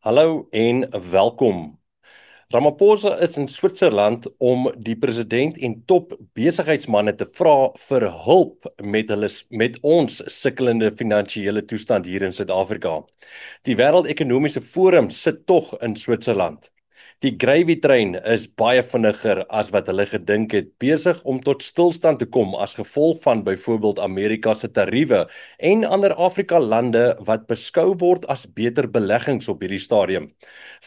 Hallo en welkom. Ramaphosa is in Switserland om die president en top besigheidsmanne te vra vir hulp met ons sukkelende finansiële toestand hier in Suid-Afrika. Die Wêreldekonomiese Forum sit tog in Switserland. Die gravy train is baie vinniger as wat hulle gedink het, besig om tot stilstand te kom as gevolg van byvoorbeeld Amerika se tariewe en ander Afrika lande wat beskou word as beter beleggings op hierdie stadium.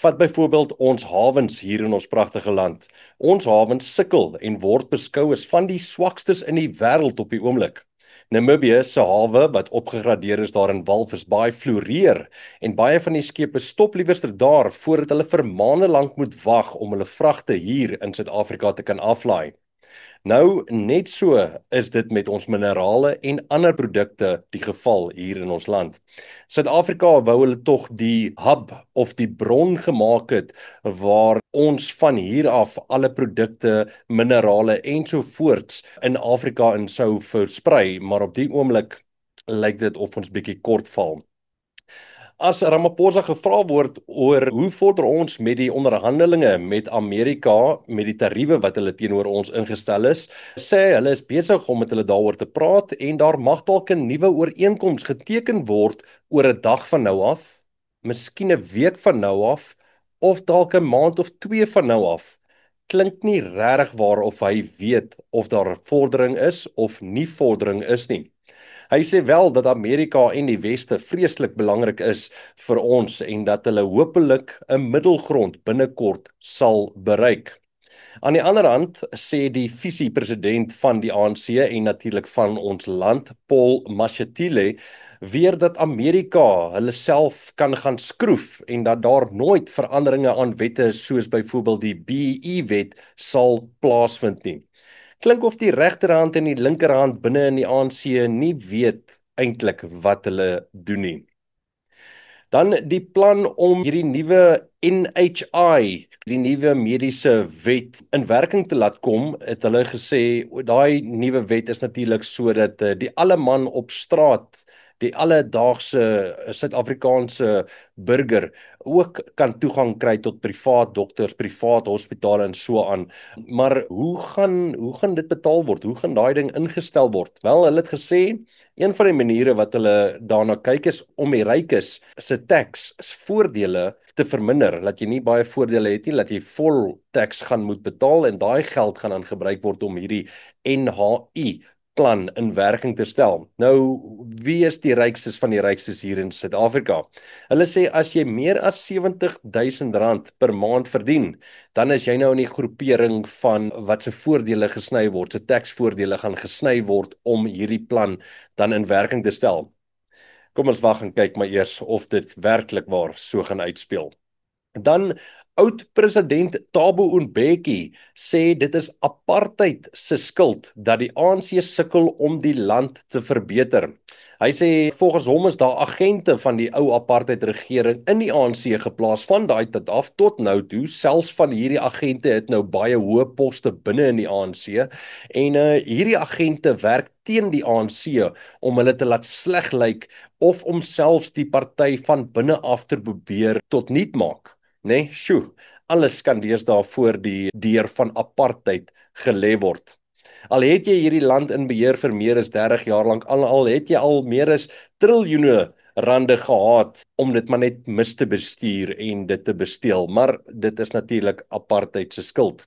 Vat byvoorbeeld ons hawens hier in ons pragtige land. Ons hawens sukkel en word beskou as van die swakstes in die wêreld op die oomblik. Namibië se hawe wat opgegradeer is daar in Walvis Bay floreer en baie van die skepe stop liewerster daar voordat hulle vir maande lank moet wag om hulle vragte hier in Suid-Afrika te kan aflaai. Nou, net so is dit met ons minerale en ander produkte die geval hier in ons land. Suid-Afrika wou hulle tog die hub of die bron gemaak het waar ons van hier af alle produkte, minerale ensovoorts in Afrika in sou versprei, maar op die oomblik lyk dit of ons bietjie kort val. As Ramaphosa gevra word oor hoe vorder ons met die onderhandelinge met Amerika met die tariewe wat hulle teenoor ons ingestel is, sê hulle is besig om met hulle daaroor te praat en daar mag dalk 'n nuwe ooreenkoms geteken word oor 'n dag van nou af, miskien 'n week van nou af of dalk 'n maand of 2 van nou af. Klink nie regtig waar of hy weet of daar vordering is of nie vordering is nie. Hy sê wel dat Amerika en die Weste vreeslik belangrik is vir ons en dat hulle hopelik 'n middelgrond binnekort sal bereik. Aan die ander hand sê die visiepresident van die ANC en natuurlik van ons land, Paul Mashatile, weer dat Amerika hulle self kan gaan skroef en dat daar nooit veranderinge aan wette soos byvoorbeeld die BEE-wet sal plaasvind nie. Klink of die regterhand en die linkerhand binne in die ANC nie weet eintlik wat hulle doen nie. Dan die plan om hierdie nuwe NHI, die nuwe mediese wet in werking te laat kom, het hulle gesê, daai nuwe wet is natuurlik sodat die alle man op straat, die alledaagse Suid-Afrikaanse burger ook kan toegang kry tot privaat dokters, privaat hospitale en so aan. Maar hoe gaan dit betaal word? Hoe gaan daai ding ingestel word? Wel, hulle het gesê een van die maniere wat hulle daarna kyk is om die rykes se tax voordele te verminder, dat jy nie baie voordele het nie, dat jy vol tax gaan moet betaal en daai geld gaan dan gebruik word om hierdie NHI plan in werking te stel. Nou, wie is die rykstes van die rykstes hier in Suid-Afrika? Hulle sê as jy meer as R70,000 per maand verdien, dan is jy nou in die groepering van wat se voordele gesny word, se taxvoordele gaan gesny word om hierdie plan dan in werking te stel. Kom ons wag en kyk maar eers of dit werklik waar so gaan uitspeel. Dan oud-president Thabo Mbeki sê dit is apartheid se skuld dat die ANC sukkel om die land te verbeter. Hy sê volgens hom is daar agente van die ou apartheid regering in die ANC geplaas van daai tyd af tot nou toe. Selfs van hierdie agente het nou baie hoë poste binne in die ANC en hierdie agente werk teen die ANC om hulle te laat sleg lyk of om selfs die party van binne af te probeer tot niet maak. Nee, sjoe, alles kan deesdae voor die deur van apartheid gelê word. Al het jy hierdie land in beheer vir meer as 30 jaar lank, al het jy al meer as triljoene rande gehad om dit maar net mis te bestuur en dit te besteel, maar dit is natuurlik apartheid se skuld.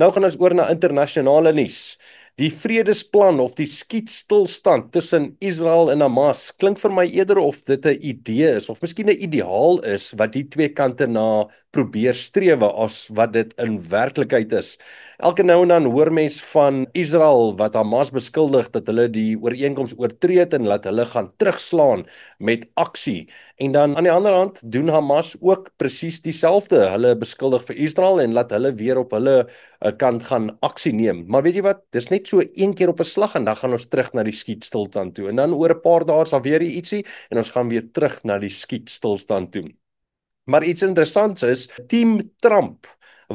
Nou gaan ons oor na internasionale nuus. Die vredesplan of die skietstilstand tussen Israel en Hamas klink vir my eerder of dit 'n idee is of miskien 'n ideaal is wat die twee kante na probeer strewe as wat dit in werklikheid is. Elke nou en dan hoor mens van Israel wat Hamas beskuldig dat hulle die ooreenkoms oortree het en laat hulle gaan terugslaan met aksie. En dan aan die ander hand doen Hamas ook presies dieselfde. Hulle beskuldig vir Israel en laat hulle weer op hulle kant gaan aksie neem. Maar weet jy wat? Dis net so een keer op 'n slag en dan gaan ons terug na die skietstilstand toe. En dan oor 'n paar dae is daar weer ietsie en ons gaan weer terug na die skietstilstand toe. Maar iets interessants is, Team Trump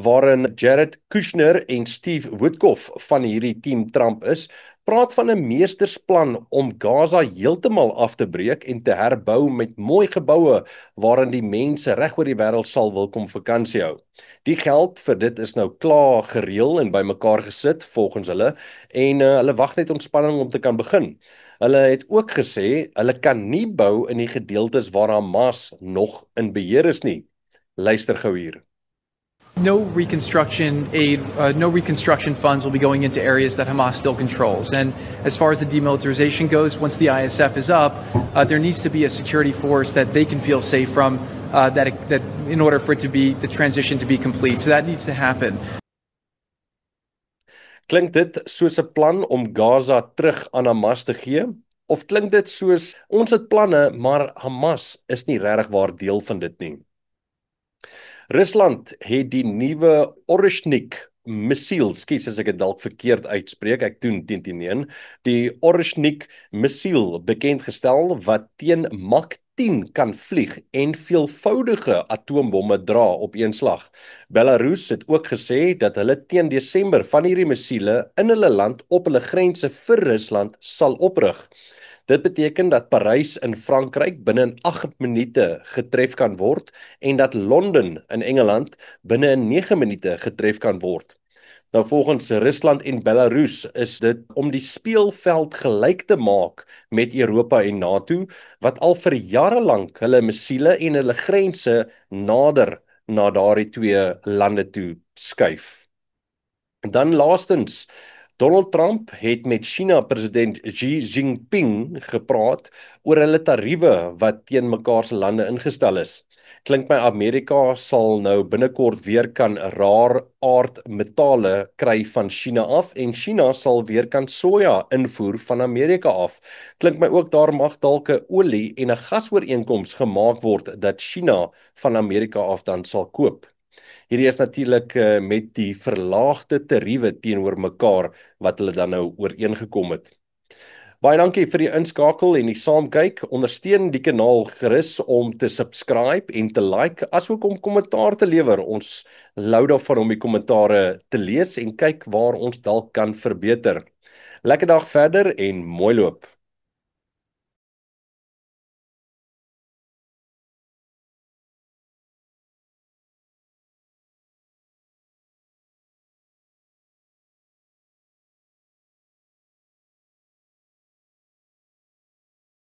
waarin Jared Kushner en Steve Witkoff van hierdie team Trump is, praat van 'n meestersplan om Gaza heeltemal af te breek en te herbou met mooi geboue waarin die mense reg oor die wêreld sal wil kom vakansie hou. Die geld vir dit is nou klaar gereël en bymekaar gesit volgens hulle en hulle wag net ontspanning om te kan begin. Hulle het ook gesê hulle kan nie bou in die gedeeltes waar Hamas nog in beheer is nie. Luister gou hier. No reconstruction aid, no reconstruction funds will be going into areas that Hamas still controls. And as far as the demilitarization goes, once the ISF is up, there needs to be a security force that they can feel safe from, that in order for it to be the transition to be complete. So that needs to happen. Klink dit soos 'n plan om Gaza terug aan Hamas te gee? Of klink dit soos ons het planne, maar Hamas is nie regtig waar deel van dit nie? Rusland het die nuwe Oreshnik missiel, skus as ek dit dalk verkeerd uitspreek, ek doen 10-1, die Oreshnik missiel bekendgestel wat teen Mach 10 kan vlieg en veelvoudige atoombomme dra op een slag. Belarus het ook gesê dat hulle teen Desember van hierdie missiele in hulle land op hulle grense vir Rusland sal oprig. Dit beteken dat Parys in Frankryk binne 8 minute getref kan word en dat Londen in Engeland binne 9 minute getref kan word. Nou volgens Rusland en Belarus is dit om die speelveld gelyk te maak met Europa en NATO wat al vir jare lank hulle missiele en hulle grense nader na daardie twee lande toe skuif. Dan laastens, Donald Trump het met China president Xi Jinping gepraat oor hulle tariewe wat teen mekaar se lande ingestel is. Klink my Amerika sal nou binnekort weer kan rare aardmetale kry van China af en China sal weer kan soja invoer van Amerika af. Klink my ook daar mag dalk 'n olie en 'n gasooreenkoms gemaak word dat China van Amerika af dan sal koop. Hierdie is natuurlik met die verlaagde tariewe teenoor mekaar wat hulle dan nou ooreengekom het. Baie dankie vir die inskakel en die saamkyk. Ondersteun die kanaal gerus om te subscribe en te like, asook om kommentaar te lewer. Ons hou daarvan om die kommentare te lees en kyk waar ons dalk kan verbeter. Lekker dag verder en mooi loop.